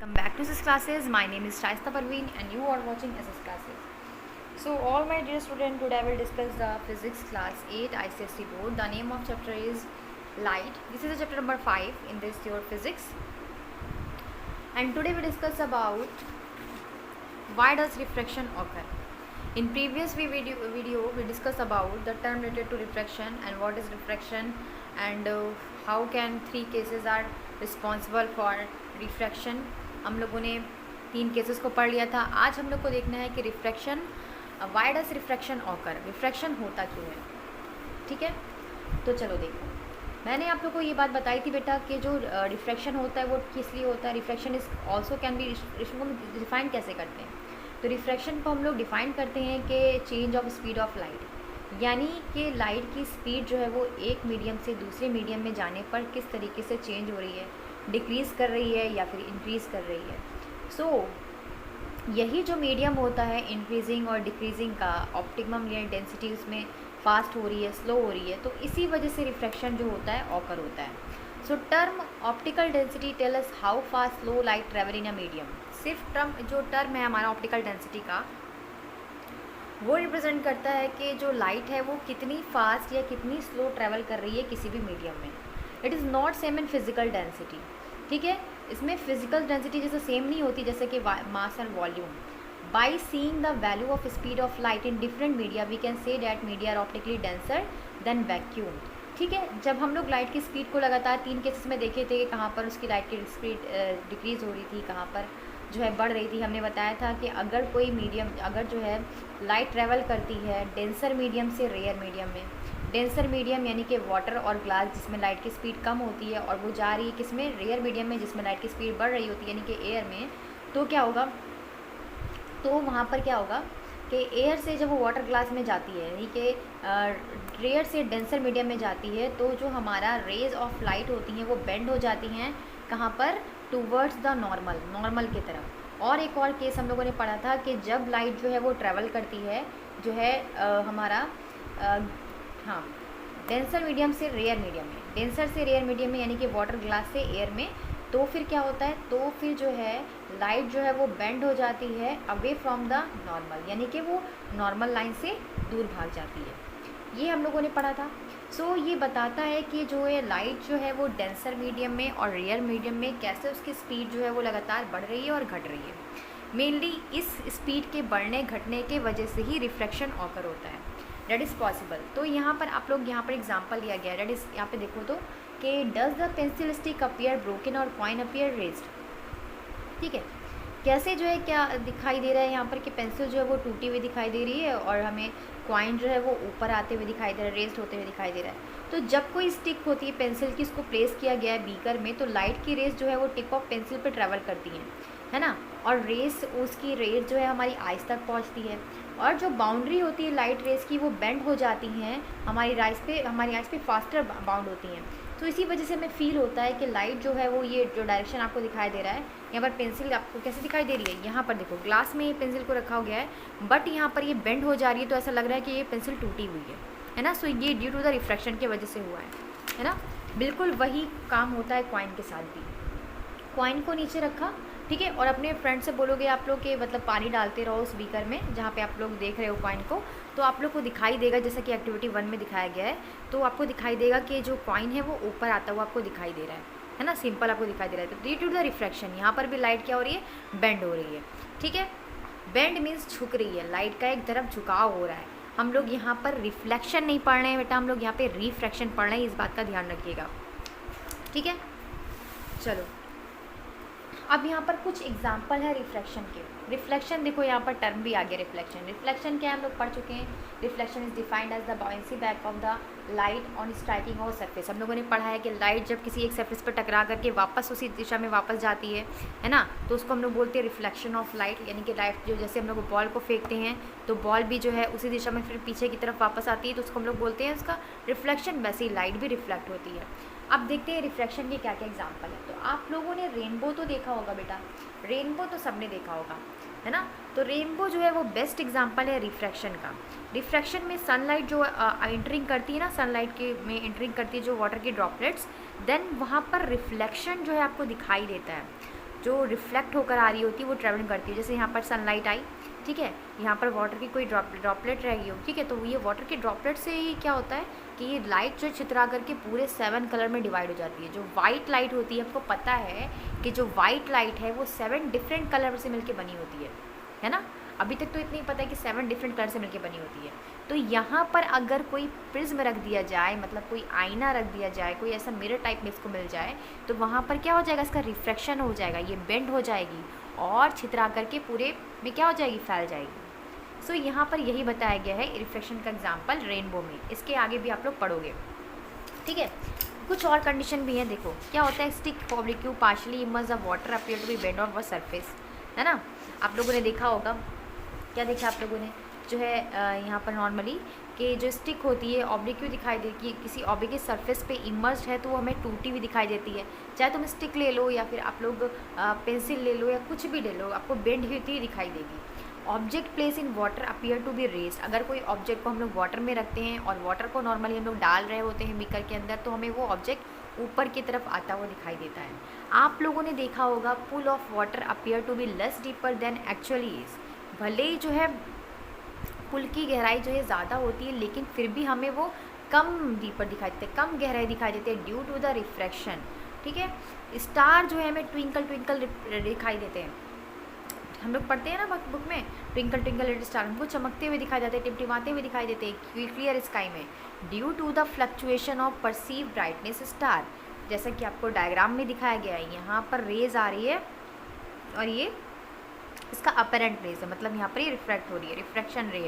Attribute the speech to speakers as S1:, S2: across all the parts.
S1: Welcome back to SS classes. My name is Shaista Parveen and you are watching SS classes. So all my dear students, today I will discuss the physics class 8 ICSE board. The name of chapter is light. This is the chapter number 5 in this your physics. And today we discuss about why does refraction occur. In previous video we discussed about the term related to refraction and what is refraction and how can three cases are responsible for refraction. हम लोगों ने 3 cases को पढ़ लिया था. आज हम लोग को देखना है कि refraction, why does refraction occur, refraction होता क्यों है. ठीक है, तो चलो देखो. मैंने आप लोग को ये बात बताई थी बेटा कि जो रिफ्रैक्शन होता है वो किस लिए होता है. Refraction is also can be, इसको डिफाइन कैसे करते हैं. तो रिफ्रैक्शन को हम लोग डिफाइन करते हैं कि change of speed of light, यानी कि लाइट की स्पीड जो है वो एक मीडियम से दूसरे मीडियम में जाने पर किस तरीके से चेंज हो रही है, डिक्रीज़ कर रही है या फिर इंक्रीज़ कर रही है. सो यही जो मीडियम होता है इंक्रीजिंग और डिक्रीजिंग का, ऑप्टिमम या डेंसिटी उसमें फास्ट हो रही है, स्लो हो रही है, तो इसी वजह से रिफ्रैक्शन जो होता है ऑकर होता है. So term optical density tell us how fast slow light travel in a medium. सिर्फ जो टर्म है हमारा ऑप्टिकल डेंसिटी का, वो रिप्रेजेंट करता है कि जो लाइट है वो कितनी फास्ट या कितनी स्लो ट्रैवल कर रही है किसी भी मीडियम में. It is not same in physical density. ठीक है, इसमें फिजिकल डेंसिटी जैसे सेम नहीं होती जैसे कि mass and volume. By seeing the value of speed of light in different media we can say that media are optically denser than vacuum. ठीक है, जब हम लोग लाइट की स्पीड को लगातार 3 केसेस में देखे थे कि कहाँ पर उसकी लाइट की स्पीड डिक्रीज़ हो रही थी, कहाँ पर जो है बढ़ रही थी. हमने बताया था कि अगर कोई मीडियम, अगर जो है लाइट ट्रैवल करती है डेंसर मीडियम से रेयर मीडियम में, डेंसर मीडियम यानी कि वाटर और ग्लास जिसमें लाइट की स्पीड कम होती है, और वो जा रही है किसमें, रेयर मीडियम में जिसमें लाइट की स्पीड बढ़ रही होती है यानी कि एयर में, तो क्या होगा, तो वहाँ पर क्या होगा कि एयर से जब वो वाटर ग्लास में जाती है यानी कि रेयर से डेंसर मीडियम में जाती है, तो जो हमारा रेज ऑफ लाइट होती हैं वो बेंड हो जाती हैं कहाँ पर, टूवर्ड्स द नॉर्मल की तरफ. और एक और केस हम लोगों ने पढ़ा था कि जब लाइट जो है वो ट्रैवल करती है जो है हमारा हाँ डेंसर मीडियम से रेयर मीडियम में, डेंसर से रेयर मीडियम में यानी कि वाटर ग्लास से एयर में, तो फिर क्या होता है, तो फिर जो है लाइट जो है वो बेंड हो जाती है अवे फ्रॉम द नॉर्मल, यानी कि वो नॉर्मल लाइन से दूर भाग जाती है. ये हम लोगों ने पढ़ा था. सो ये बताता है कि जो है लाइट जो है वो डेंसर मीडियम में और रेयर मीडियम में कैसे उसकी स्पीड जो है वो लगातार बढ़ रही है और घट रही है. मेनली इस स्पीड के बढ़ने घटने के वजह से ही रिफ्रैक्शन ऑकर होता है. That is possible. तो यहाँ पर आप लोग, यहाँ पर एग्जांपल लिया गया है. डेट इज़, यहाँ पे देखो तो कि does the pencil stick appear broken और कॉइन अपीयर रेज्ड. ठीक है, कैसे जो है क्या दिखाई दे रहा है यहाँ पर कि पेंसिल जो है वो टूटी हुई दिखाई दे रही है और हमें कॉइन जो है वो ऊपर आते हुए दिखाई दे रहा है, रेज्ड होते हुए दिखाई दे रहा है. तो जब कोई स्टिक होती है पेंसिल की, इसको प्लेस किया गया है बीकर में, तो लाइट की रेज जो है वो टिप ऑफ पेंसिल पे ट्रैवल करती है ना, और रेस, उसकी रेज जो है हमारी आइस तक पहुंचती है, और जो बाउंड्री होती है लाइट रेस की वो बेंड हो जाती हैं हमारी आइस पे फास्टर बाउंड होती हैं. तो इसी वजह से हमें फील होता है कि लाइट जो है वो, ये जो डायरेक्शन आपको दिखाई दे रहा है, यहाँ पर पेंसिल आपको कैसे दिखाई दे रही है, यहाँ पर देखो ग्लास में ये पेंसिल को रखा गया है, बट यहाँ पर ये बेंड हो जा रही है, तो ऐसा लग रहा है कि ये पेंसिल टूटी हुई है ना. सो ये ड्यू टू द रिफ्रैक्शन की वजह से हुआ है ना. बिल्कुल वही काम होता है कॉइन के साथ भी. कॉइन को नीचे रखा, ठीक है, और अपने फ्रेंड से बोलोगे आप लोग कि मतलब पानी डालते रहो उस बीकर में जहाँ पे आप लोग देख रहे हो कॉइन को, तो आप लोग को दिखाई देगा जैसा कि एक्टिविटी 1 में दिखाया गया है. तो आपको दिखाई देगा कि जो कॉइन है वो ऊपर आता हुआ आपको दिखाई दे रहा है ना, सिंपल आपको दिखाई दे रहा है. तो ड्यू टू द रिफ्रैक्शन यहाँ पर भी लाइट क्या हो रही है, बेंड हो रही है. ठीक है, बेंड मीन्स झुक रही है, लाइट का एक तरफ झुकाव हो रहा है. हम लोग यहाँ पर रिफ्लेक्शन नहीं पढ़ रहे हैं बेटा, हम लोग यहाँ पे रिफ्रैक्शन पढ़ रहे हैं, इस बात का ध्यान रखिएगा. ठीक है, चलो अब यहाँ पर कुछ एग्जाम्पल है रिफ्लेक्शन के. रिफ्लेक्शन देखो यहाँ पर टर्म भी आ गया रिफ्लेक्शन. रिफ्लेक्शन क्या हम लोग पढ़ चुके हैं. Reflection is defined as the bouncy back of the light on striking of surface. हम लोगों ने पढ़ा है कि लाइट जब किसी एक सरफेस पर टकरा करके वापस उसी दिशा में वापस जाती है ना, तो उसको हम लोग बोलते हैं रिफ्लेक्शन ऑफ लाइट. यानी कि लाइट जो, जैसे हम लोग बॉल को फेंकते हैं तो बॉल भी जो है उसी दिशा में फिर पीछे की तरफ वापस आती है, तो उसको हम लोग बोलते हैं उसका रिफ्लेक्शन. वैसे ही लाइट भी रिफ्लेक्ट होती है. अब देखते हैं रिफ्रैक्शन के क्या क्या एग्जाम्पल है. तो आप लोगों ने रेनबो तो देखा होगा बेटा, रेनबो तो सबने देखा होगा है ना. तो रेनबो जो है वो बेस्ट एग्जांपल है रिफ्रैक्शन का. रिफ्रैक्शन में सनलाइट जो एंटरिंग करती है ना, सनलाइट के में एंटरिंग करती है जो वाटर की ड्रॉपलेट्स, देन वहाँ पर रिफ्लेक्शन जो है आपको दिखाई देता है. जो रिफ्लेक्ट होकर आ रही होती है वो ट्रेवल करती है। जैसे यहाँ पर सनलाइट आई, ठीक है, यहाँ पर वाटर की कोई ड्रॉपलेट रह गई हो, ठीक है, तो ये वाटर के ड्रॉपलेट से ही क्या होता है कि ये लाइट जो छितरा करके पूरे 7 कलर में डिवाइड हो जाती है। जो वाइट लाइट होती है, हमको पता है कि जो वाइट लाइट है वो 7 डिफरेंट कलर से मिलकर बनी होती है ना। अभी तक तो इतना ही पता है कि 7 डिफरेंट कलर से मिलकर बनी होती है। तो यहाँ पर अगर कोई प्रिज्म रख दिया जाए, मतलब कोई आईना रख दिया जाए, कोई ऐसा मिरर टाइप में इसको मिल जाए, तो वहाँ पर क्या हो जाएगा, इसका रिफ्लेक्शन हो जाएगा, ये बेंड हो जाएगी और छितरा करके पूरे में क्या हो जाएगी, फैल जाएगी। सो यहाँ पर यही बताया गया है रिफ्लेक्शन का एग्जाम्पल रेनबो में। इसके आगे भी आप लोग पढ़ोगे, ठीक है। कुछ और कंडीशन भी है, देखो क्या होता है, stick oblique partially immerse the water appear to be bend on the surface, है ना। आप लोगों ने देखा होगा, क्या देखा आप लोगों ने, जो है यहाँ पर नॉर्मली कि जो स्टिक होती है ऑब्लिक्यू दिखाई देती है, किसी ऑब्लिक के सरफेस पे इमर्स्ड है तो वो हमें टूटी हुई दिखाई देती है। चाहे तुम स्टिक ले लो या फिर आप लोग पेंसिल ले लो या कुछ भी ले लो, आपको बेंड होती ही दिखाई देगी। Object place in water appear to be raised, अगर कोई ऑब्जेक्ट को हम लोग वाटर में रखते हैं और वाटर को नॉर्मली हम लोग डाल रहे होते हैं बीकर के अंदर, तो हमें वो ऑब्जेक्ट ऊपर की तरफ आता हुआ दिखाई देता है। आप लोगों ने देखा होगा pool of water appear to be less deeper than actually is, भले ही जो है पुल की गहराई जो है ज़्यादा होती है लेकिन फिर भी हमें वो कम डीपर दिखाई देते हैं, कम गहराई दिखाई देते हैं ड्यू टू द रिफ्रैक्शन, ठीक है। स्टार जो है हमें ट्विंकल ट्विंकल दिखाई देते हैं, हम लोग पढ़ते हैं ना बुक में, ट्विंकल ट्विंकल लिटिल स्टार, हमको चमकते हुए दिखाई देते हैं, टिमटिमाते हुए दिखाई देते हैं क्लियर स्काई में, due to the fluctuation of perceive brightness star. जैसा कि आपको डायग्राम में दिखाया गया है, यहाँ पर रेज आ रही है और ये इसका अपेरेंट रेज है, मतलब यहाँ पर ये रिफ्रैक्ट हो रही है, रिफ्रैक्शन रे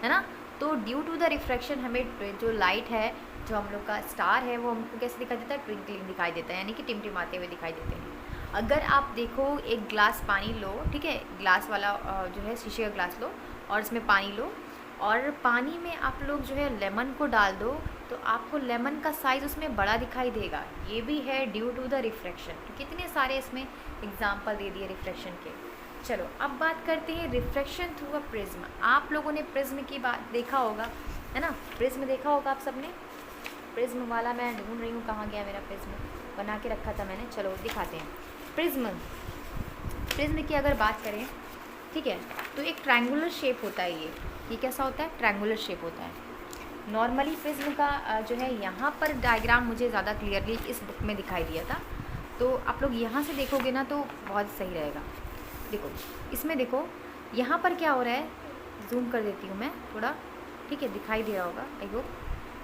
S1: है ना। तो ड्यू टू द रिफ्रैक्शन हमें जो लाइट है, जो हम लोग का स्टार है, वो हमको कैसे दिखाई देता है, ट्विंकलिंग दिखाई देता है, यानी कि टिमटिमाते हुए दिखाई देते हैं। अगर आप देखो एक ग्लास पानी लो, ठीक है, ग्लास वाला जो है शीशे का ग्लास लो और इसमें पानी लो और पानी में आप लोग जो है लेमन को डाल दो, तो आपको लेमन का साइज़ उसमें बड़ा दिखाई देगा, ये भी है ड्यू टू द रिफ्रैक्शन। तो कितने सारे इसमें एग्जाम्पल दे दिए रिफ्रैक्शन के। चलो अब बात करते हैं रिफ्रैक्शन थ्रू अ प्रिज्म। आप लोगों ने प्रिज्म की बात देखा होगा, है ना, प्रिज्म देखा होगा आप सबने। प्रिज्म वाला मैं ढूंढ रही हूँ, कहाँ गया मेरा प्रिज्म, बना के रखा था मैंने, चलो दिखाते हैं। प्रिज्म की अगर बात करें, ठीक है, तो एक ट्रायंगुलर शेप होता है, ये कैसा होता है, ट्रायंगुलर शेप होता है। नॉर्मली प्रिज्म का जो है यहाँ पर डायग्राम मुझे ज़्यादा क्लियरली इस बुक में दिखाई दिया था, तो आप लोग यहाँ से देखोगे ना तो बहुत सही रहेगा। देखो इसमें देखो यहाँ पर क्या हो रहा है, जूम कर देती हूँ मैं थोड़ा, ठीक है, दिखाई दे रहा होगा आई होप।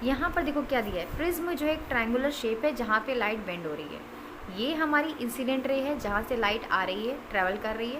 S1: यहाँ पर देखो क्या दिया है, प्रिज्म जो है एक ट्रायंगुलर शेप है जहाँ पे लाइट बेंड हो रही है। ये हमारी इंसिडेंट रे है जहाँ से लाइट आ रही है, ट्रैवल कर रही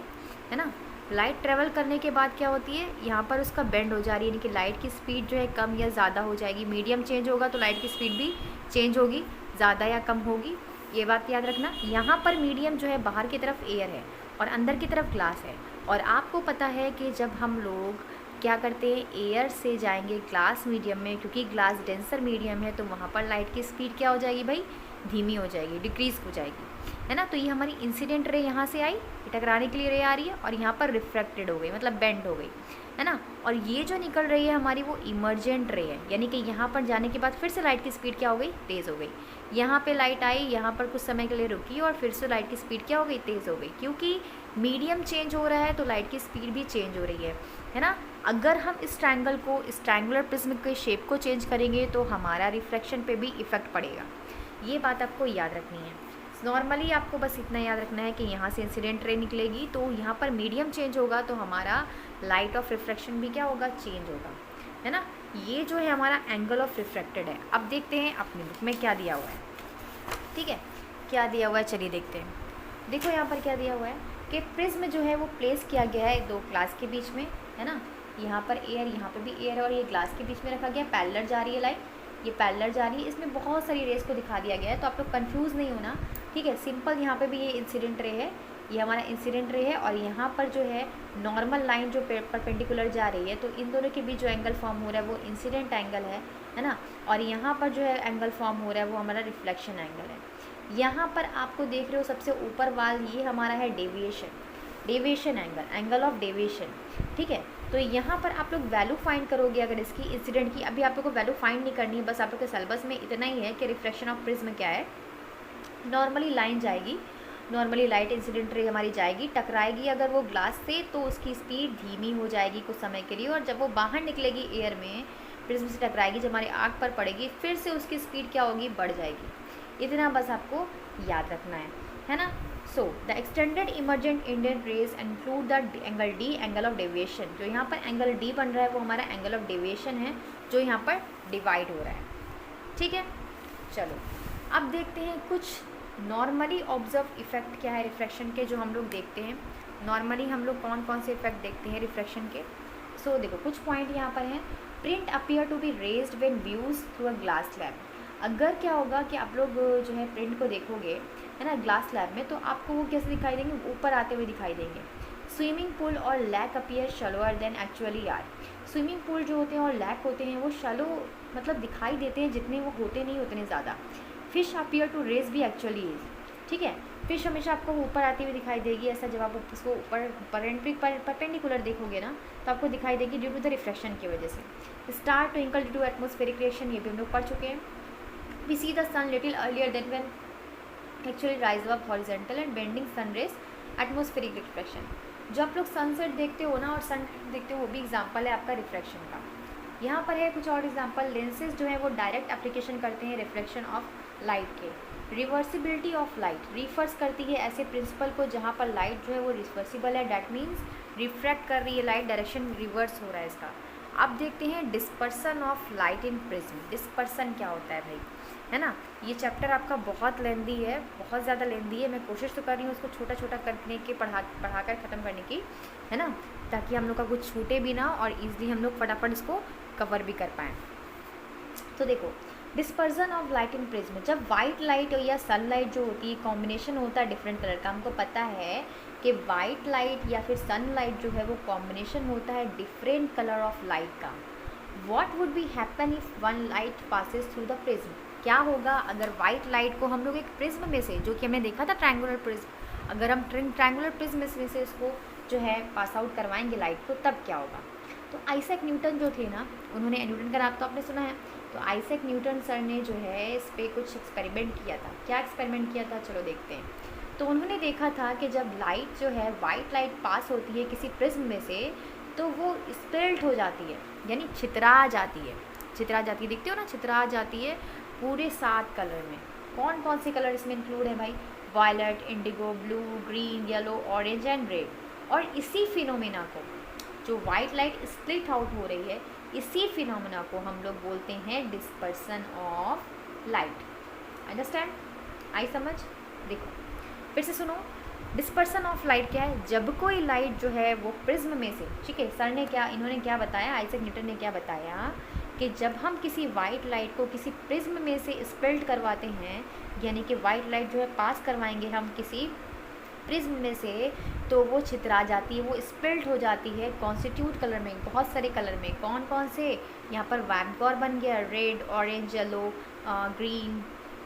S1: है ना। लाइट ट्रैवल करने के बाद क्या होती है, यहाँ पर उसका बेंड हो जा रही है, यानी कि लाइट की स्पीड जो है कम या ज़्यादा हो जाएगी। मीडियम चेंज होगा तो लाइट की स्पीड भी चेंज होगी, ज़्यादा या कम होगी, ये बात याद रखना। यहाँ पर मीडियम जो है बाहर की तरफ एयर है और अंदर की तरफ ग्लास है, और आपको पता है कि जब हम लोग क्या करते हैं, एयर से जाएंगे ग्लास मीडियम में, क्योंकि ग्लास डेंसर मीडियम है, तो वहाँ पर लाइट की स्पीड क्या हो जाएगी भाई, धीमी हो जाएगी, डिक्रीज़ हो जाएगी, है ना। तो ये हमारी इंसिडेंट रे यहाँ से आई, टकराने के लिए रे आ रही है, और यहाँ पर रिफ्रैक्टेड हो गई, मतलब बेंड हो गई, है ना। और ये जो निकल रही है हमारी वो इमर्जेंट रे है, यानी कि यहाँ पर जाने के बाद फिर से लाइट की स्पीड क्या हो गई, तेज़ हो गई। यहाँ पे लाइट आई, यहाँ पर कुछ समय के लिए रुकी और फिर से लाइट की स्पीड क्या हो गई, तेज़ हो गई, क्योंकि मीडियम चेंज हो रहा है तो लाइट की स्पीड भी चेंज हो रही है ना। अगर हम इस ट्रायंगल को, इस ट्रायंगुलर प्रिज्म के शेप को चेंज करेंगे तो हमारा रिफ्रैक्शन पे भी इफ़ेक्ट पड़ेगा, ये बात आपको याद रखनी है। नॉर्मली आपको बस इतना याद रखना है कि यहाँ से इंसिडेंट रे निकलेगी तो यहाँ पर मीडियम चेंज होगा तो हमारा लाइट ऑफ रिफ्रैक्शन भी क्या होगा, चेंज होगा, है ना। ये जो है हमारा एंगल ऑफ रिफ्रैक्टेड है। अब देखते हैं अपनी बुक में क्या दिया हुआ है, ठीक है, क्या दिया हुआ है, चलिए देखते हैं। देखो यहाँ पर क्या दिया हुआ है कि प्रिज्म जो है वो प्लेस किया गया है दो ग्लास के बीच में, है ना। यहाँ पर एयर, यहाँ पे भी एयर है और ये ग्लास के बीच में रखा गया, पैरेलल जा रही है लाइट, ये पैरेलल जा रही है, इसमें बहुत सारी रेस को दिखा दिया गया है, तो आप लोग कंफ्यूज नहीं होना, ठीक है। सिंपल यहाँ पे भी ये इंसिडेंट रे है, ये हमारा इंसिडेंट रे है, और यहाँ पर जो है नॉर्मल लाइन जो परपेंडिकुलर जा रही है, तो इन दोनों के बीच जो एंगल फॉर्म हो रहा है वो इंसिडेंट एंगल है ना। और यहाँ पर जो है एंगल फॉर्म हो रहा है वो हमारा रिफ्लेक्शन एंगल है। यहाँ पर आपको देख रहे हो सबसे ऊपर वाल, ये हमारा है डेविएशन एंगल ऑफ डेविएशन, ठीक है। तो यहाँ पर आप लोग वैल्यू फाइंड करोगे अगर इसकी इंसिडेंट की, अभी आप लोग को वैल्यू फाइंड नहीं करनी है, बस आप लोग के सिलेबस में इतना ही है कि रिफ्लेक्शन ऑफ प्रिज्म क्या है। नॉर्मली लाइन जाएगी नॉर्मली लाइट इंसिडेंट रे हमारी जाएगी, टकराएगी अगर वो ग्लास से तो उसकी स्पीड धीमी हो जाएगी कुछ समय के लिए, और जब वो बाहर निकलेगी एयर में, प्रिज्म से टकराएगी, जब हमारी आँख पर पड़ेगी, फिर से उसकी स्पीड क्या होगी, बढ़ जाएगी। इतना बस आपको याद रखना है ना। So the extended emergent Indian rays include the angle D, angle of deviation. जो यहाँ पर एंगल डी बन रहा है वो हमारा एंगल ऑफ डेविएशन है, जो यहाँ पर डिवाइड हो रहा है। ठीक है, चलो अब देखते हैं कुछ नॉर्मली ऑब्जर्व इफेक्ट क्या है रिफ्रैक्शन के, जो हम लोग देखते हैं। नॉर्मली हम लोग कौन कौन से इफेक्ट देखते हैं रिफ्रैक्शन के। सो देखो कुछ पॉइंट यहाँ पर हैं। Print appear to be raised when views through a glass slab. अगर क्या होगा कि आप लोग जो है प्रिंट को देखोगे है ना ग्लास स्लैब में, तो आपको वो कैसे दिखाई देंगे, ऊपर आते हुए दिखाई देंगे। स्विमिंग पूल और lake appear shallower than actually are. Swimming pool जो होते हैं और लैक होते हैं वो शैलो मतलब दिखाई देते हैं, जितने वो होते नहीं उतने ज़्यादा। फिश अपीयर टू रेज भी एक्चुअली इज। ठीक है, फिश हमेशा आपको ऊपर आती हुई दिखाई देगी, ऐसा जब आप उसको ऊपर परपेंडिकुलर देखोगे ना तो आपको दिखाई देगी ड्यू टू द रिफ्लेक्शन की वजह से। Star twinkle due to atmospheric reaction, ये भी हम लोग पढ़ चुके हैं। We see the sun little earlier than when actually rise up horizontal and bending sun rays, atmospheric reflection. जो आप लोग सनसेट देखते हो ना और सन देखते हो वो भी एग्जाम्पल है आपका रिफ्लेक्शन का। यहाँ पर है कुछ और एग्जाम्पल। लेंसेज जो है वो डायरेक्ट एप्लीकेशन करते हैं रिफ्लेक्शन ऑफ लाइट के। रिवर्सिबिलिटी ऑफ लाइट रिफर्स करती है ऐसे प्रिंसिपल को जहाँ पर लाइट जो है वो रिवर्सिबल है, डैट मीन्स रिफ्रैक्ट कर रही है लाइट, डायरेक्शन रिवर्स हो रहा है इसका। अब देखते हैं dispersion of light in prism. Dispersion क्या होता है भाई, है ना। ये चैप्टर आपका बहुत लेंदी है, बहुत ज़्यादा लेंदी है। मैं कोशिश तो कर रही हूँ उसको छोटा छोटा करने के पढ़ाकर ख़त्म करने की, है ना, ताकि हम लोग का कुछ छूटे भी ना और ईजिली हम लोग फटाफट इसको कवर भी कर पाएँ। तो देखो dispersion of light in prism, जब वाइट लाइट या सनलाइट जो होती है कॉम्बिनेशन होता है डिफरेंट कलर का। हमको पता है कि वाइट लाइट या फिर सनलाइट जो है वो कॉम्बिनेशन होता है डिफरेंट कलर ऑफ लाइट का। What would be happen if one light passes through the prism. क्या होगा अगर वाइट लाइट को हम लोग एक प्रिज्म में से, जो कि हमने देखा था ट्रायंगुलर प्रिज्म, अगर हम ट्रायंगुलर प्रिज्म में से इसको जो है पास आउट करवाएंगे लाइट को, तब क्या होगा। तो आइजैक न्यूटन जो थे ना, उन्होंने, न्यूटन का नाम तो आपने सुना है, तो आइजैक न्यूटन सर ने जो है इस पर कुछ एक्सपेरिमेंट किया था। क्या एक्सपेरिमेंट किया था, चलो देखते हैं। तो उन्होंने देखा था कि जब लाइट जो है वाइट लाइट पास होती है किसी प्रिज्म में से, तो वो स्प्लिट हो जाती है, यानी छितरा जाती है। छितरा जाती है, देखते हो ना, छितरा जाती है पूरे 7 कलर में। कौन कौन से कलर इसमें इंक्लूड है भाई, violet, indigo, blue, green, yellow, orange and red. और इसी फिनोमेना को, जो वाइट लाइट स्प्लिट आउट हो रही है, इसी फिनोमेना को हम लोग बोलते हैं डिस्पर्सन ऑफ लाइट। अंडरस्टैंड, आई समझ। देखो फिर से सुनो, डिस्पर्सन ऑफ लाइट क्या है, जब कोई लाइट जो है वो प्रिज्म में से, ठीक है, सर ने क्या, इन्होंने क्या बताया, आइजैक न्यूटन ने क्या बताया कि जब हम किसी वाइट लाइट को किसी प्रिज्म में से स्प्लिट करवाते हैं, यानी कि वाइट लाइट जो है पास करवाएंगे हम किसी प्रिज्म में से, तो वो छितरा जाती है, वो स्प्लिट हो जाती है कॉन्स्टिट्यूट कलर में, बहुत सारे कलर में। कौन कौन से, यहाँ पर वैम्पॉर बन गया, रेड, ऑरेंज, येलो, ग्रीन,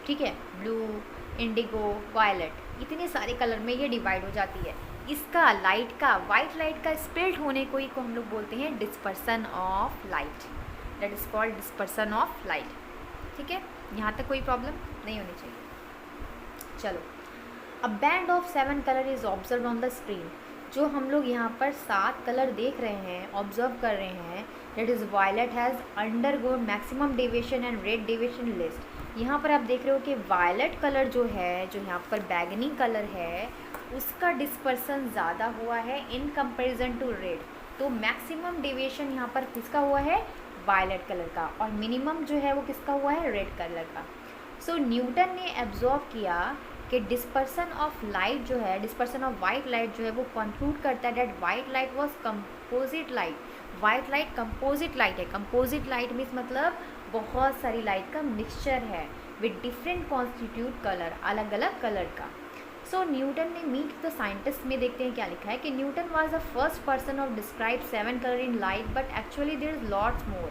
S1: ठीक है, ब्लू, इंडिगो, वायलेट, इतने सारे कलर में ये डिवाइड हो जाती है। इसका लाइट का, वाइट लाइट का स्प्लिट होने को ही को हम लोग बोलते हैं dispersion of light. That is called dispersion of light. ठीक है, यहाँ तक कोई प्रॉब्लम नहीं होनी चाहिए। चलो, a band of 7 colour is observe on the screen. जो हम लोग यहाँ पर 7 कलर देख रहे हैं, ऑब्जर्व कर रहे हैं, that is violet has undergone maximum deviation and red deviation least. यहाँ पर आप देख रहे हो कि वायलेट कलर जो है, जो यहाँ पर बैगनी कलर है, उसका डिस्पर्सन ज़्यादा हुआ है इन कंपेरिजन टू रेड। तो मैक्सिमम डेविएशन यहाँ पर किसका हुआ है, वायलेट कलर का, और मिनिमम जो है वो किसका हुआ है, रेड कलर का। सो न्यूटन ने एब्जॉर्व किया कि डिस्पर्सन ऑफ लाइट जो है, डिस्पर्सन ऑफ वाइट लाइट जो है वो कंक्लूड करता है that white light was composite light. White light composite light है। कंपोजिट लाइट मीन्स मतलब बहुत सारी लाइट का मिक्सचर है विद डिफरेंट कॉन्स्टिट्यूट कलर, अलग अलग कलर का। सो न्यूटन ने मीट द साइंटिस्ट में देखते हैं क्या लिखा है कि Newton was the first person of describe 7 colour in light but actually there is lots more.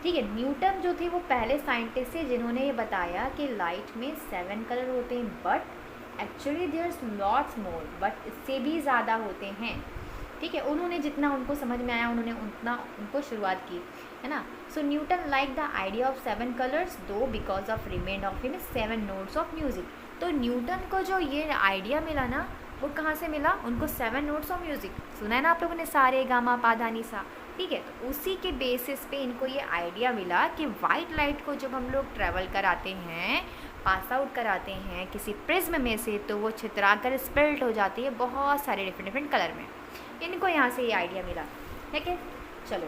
S1: ठीक है, न्यूटन जो थे वो पहले साइंटिस्ट थे जिन्होंने ये बताया कि लाइट में 7 कलर होते हैं, but actually there lots more, but इससे भी ज़्यादा होते हैं। ठीक है, उन्होंने जितना उनको समझ में आया उन्होंने उतना उनको शुरुआत की, है ना। So Newton like the idea of 7 colours दो because of remind of him 7 notes of music. तो न्यूटन को जो ये आइडिया मिला ना, वो कहाँ से मिला? उनको 7 नोट्स ऑफ म्यूज़िक सुना है ना आप लोगों ने, सारे गामा पा धा नी सा, ठीक है। तो उसी के बेसिस पे इनको ये आइडिया मिला कि वाइट लाइट को जब हम लोग ट्रैवल कराते हैं, पास आउट कराते हैं किसी प्रिज्म में से, तो वो छितरा कर स्प्लिट हो जाती है बहुत सारे डिफरेंट डिफरेंट कलर में। इनको यहाँ से ये आइडिया मिला, ठीक है। चलो,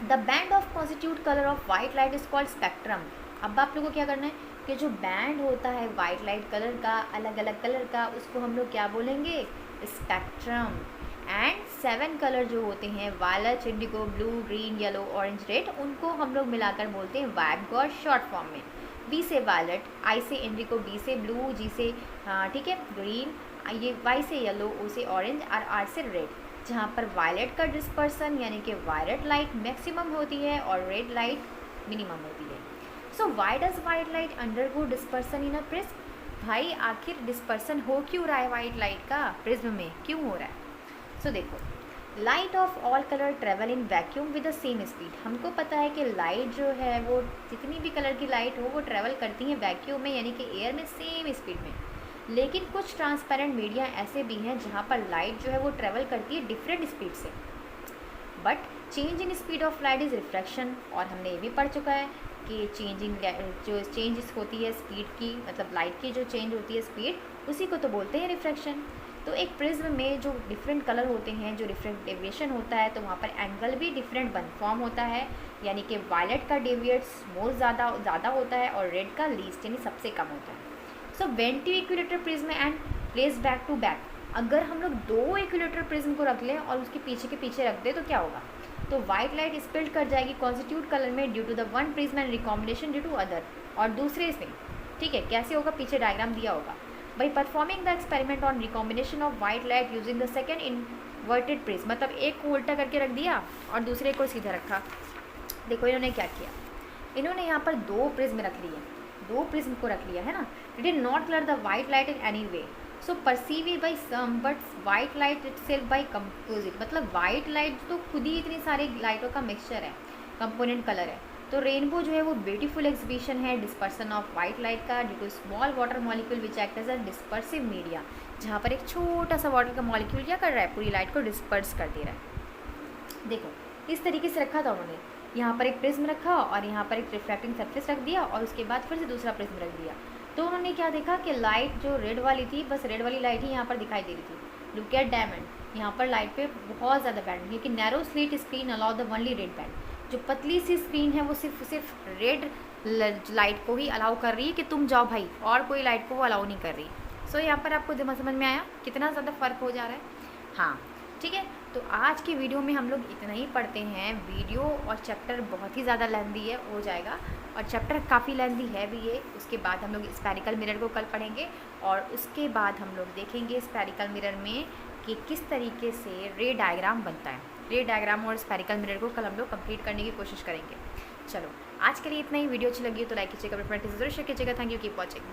S1: the band of constitute colour of white light is called spectrum. अब आप लोगों को क्या करना है कि जो बैंड होता है वाइट लाइट कलर का, अलग अलग कलर का, उसको हम लोग क्या बोलेंगे? स्पेक्ट्रम। एंड 7 कलर जो होते हैं, violet, indigo, blue, green, yellow, orange, red, उनको हम लोग मिलाकर बोलते हैं वाइट गॉड शॉर्ट फॉर्म में। बी से वायलेट, आई से इंडिगो, डी से ब्लू, जी से ठीक है ग्रीन, ये वाई से येलो, ओ से ऑरेंज और आर से रेड। जहाँ पर वायलेट का डिस्पर्सन यानी कि वायलेट लाइट मैक्सिमम होती है और रेड लाइट मिनिमम होती है। So why does white light undergo dispersion in a prism? भाई आखिर डिस्पर्सन हो क्यों रहा है वाइट लाइट का प्रिज्म में, क्यों हो रहा है? सो देखो, light of all colour travel in vacuum with the same speed. हमको पता है कि लाइट जो है वो जितनी भी कलर की लाइट हो वो ट्रेवल करती है वैक्यूम में यानी कि एयर में सेम स्पीड में। लेकिन कुछ ट्रांसपेरेंट मीडिया ऐसे भी हैं जहाँ पर लाइट जो है वो ट्रेवल करती है डिफरेंट स्पीड से। But change in speed of light is refraction, और हमने ये भी पढ़ चुका है कि चेंजिंग जो चेंजेस होती है स्पीड की, मतलब लाइट की जो चेंज होती है स्पीड, उसी को तो बोलते हैं रिफ्रैक्शन। तो एक प्रिज्म में जो डिफरेंट कलर होते हैं, जो डिफरेंट डेविएशन होता है, तो वहाँ पर एंगल भी डिफरेंट फॉर्म होता है, यानी कि वायलेट का डेविएट्स मोस्ट ज़्यादा होता है और रेड का लीस्ट यानी सबसे कम होता है। So when two equilateral prism and place back to back, अगर हम लोग 2 इक्विलेटर प्रिज्म को रख लें और उसके पीछे के पीछे रख दें तो क्या होगा? तो वाइट लाइट स्प्लिट कर जाएगी कॉन्स्टिट्यूट कलर में due to the one prism and recombination due to other, और दूसरे से, ठीक है। कैसे होगा? पीछे डायग्राम दिया होगा। By performing the experiment on recombination of white light using the second inverted prism, मतलब एक को उल्टा करके रख दिया और दूसरे को सीधा रखा। देखो इन्होंने क्या किया, इन्होंने यहाँ पर 2 प्रिज्म रख लिए, 2 प्रिज्म को रख लिया है ना। It did not colour the white light in any way, so perceive by some but white light itself by composite, मतलब वाइट लाइट तो खुद ही इतनी सारी लाइटों का मिक्सचर है, कंपोनेंट कलर है। तो रेनबो जो है वो ब्यूटीफुल एग्जीबिशन है डिस्पर्सन ऑफ वाइट लाइट का due to small water molecule which act as a dispersive media, जहाँ पर एक छोटा सा वाटर का मॉलिक्यूल क्या कर रहा है? पूरी लाइट को डिस्पर्स कर दे रहा है। देखो इस तरीके से रखा था उन्होंने, यहाँ पर एक प्रिज्म रखा और यहाँ पर एक रिफ्रैक्टिंग सरफेस रख दिया और उसके बाद फिर से दूसरा प्रिज्म रख दिया। तो उन्होंने क्या देखा कि लाइट जो रेड वाली थी, बस रेड वाली लाइट ही यहाँ पर दिखाई दे रही थी। लुक एट डायमंड, यहाँ पर लाइट पे बहुत ज़्यादा बैंड, क्योंकि narrow slit screen allow the only red band, जो पतली सी स्क्रीन है वो सिर्फ रेड लाइट को ही अलाउ कर रही है कि तुम जाओ भाई, और कोई लाइट को वो अलाउ नहीं कर रही। सो यहाँ पर आपको समझ में आया कितना ज़्यादा फ़र्क हो जा रहा है? हाँ ठीक है। तो आज की वीडियो में हम लोग इतना ही पढ़ते हैं। वीडियो और चैप्टर बहुत ही ज़्यादा लेंदी है, हो जाएगा, और चैप्टर काफ़ी लेंदी है भी ये। उसके बाद हम लोग स्फेरिकल मिरर को कल पढ़ेंगे और उसके बाद हम लोग देखेंगे स्फेरिकल मिरर में कि किस तरीके से रे डायग्राम बनता है। रे डायग्राम और स्फेरिकल मिरर को कल हम लोग कंप्लीट करने की कोशिश करेंगे। चलो आज के लिए इतना ही। वीडियो अच्छी लगी तो लाइक कीजिएगा, अपने फ्रेंड से जरूर शेयर कीजिएगा। Thank you, keep watching.